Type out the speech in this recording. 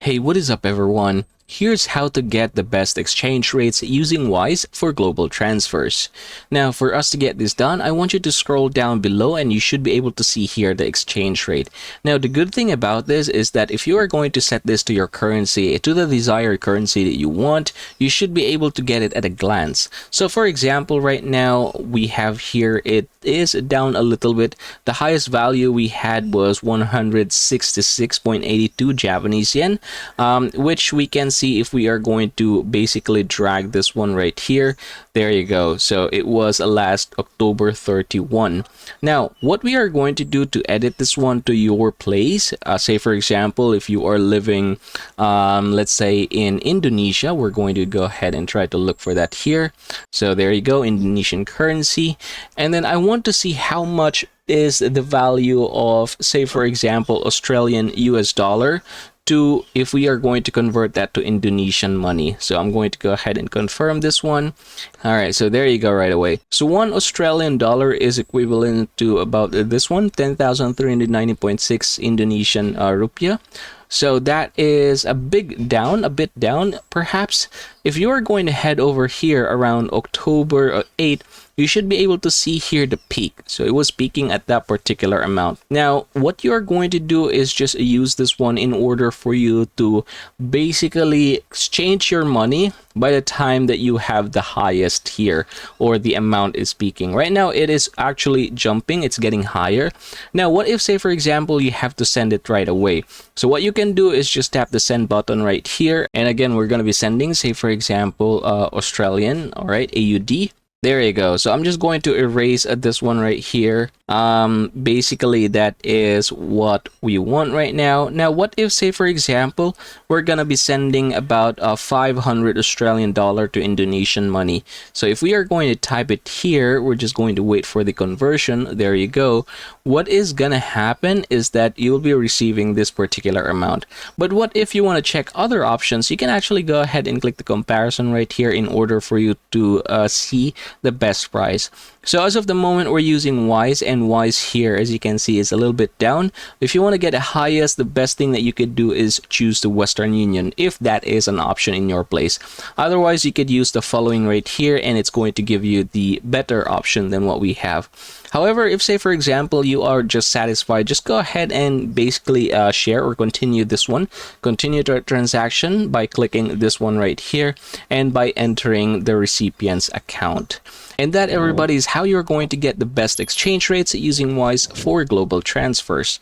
Hey, what is up everyone? Here's how to get the best exchange rates using Wise for global transfers. Now, for us to get this done, I want you to scroll down below and you should be able to see here the exchange rate. Now, the good thing about this is that if you are going to set this to your currency, to the desired currency that you want, you should be able to get it at a glance. So for example, right now we have here, it is down a little bit. The highest value we had was 166.82 Japanese yen, which we can see if we are going to basically drag this one right here. There you go. So it was last October 31. Now, what we are going to do to edit this one to your place, say for example, if you are living, let's say in Indonesia, we're going to go ahead and try to look for that here. So there you go, Indonesian currency. And then I want to see how much is the value of, say for example, Australian US dollar to, if we are going to convert that to Indonesian money. So I'm going to go ahead and confirm this one. All right, so there you go right away. So $1 Australian is equivalent to about this one, 10,390.6 Indonesian rupiah. So that is a bit down perhaps. If you are going to head over here around October 8, you should be able to see here the peak. So it was peaking at that particular amount. Now, what you're going to do is just use this one in order for you to basically exchange your money by the time that you have the highest here, or the amount is peaking. Right now, it is actually jumping. It's getting higher. Now, what if, say, for example, you have to send it right away? So what you can do is just tap the send button right here. And again, we're going to be sending, say, for example, Australian, all right, AUD. There you go. So I'm just going to erase this one right here. Basically, that is what we want right now. Now, what if, say, for example, we're going to be sending about 500 Australian dollar to Indonesian money. So if we are going to type it here, we're just going to wait for the conversion. There you go. What is going to happen is that you'll be receiving this particular amount. But what if you want to check other options? You can actually go ahead and click the comparison right here in order for you to see the best price. So as of the moment, we're using Wise, and Wise here, as you can see, is a little bit down. If you want to get the highest, the best thing that you could do is choose the Western Union, if that is an option in your place. Otherwise, you could use the following right here, and it's going to give you the better option than what we have. However, if, say, for example, you are just satisfied, just go ahead and basically share or continue this one. Continue the transaction by clicking this one right here and by entering the recipient's account. And that, everybody, is how you're going to get the best exchange rates using Wise for global transfers.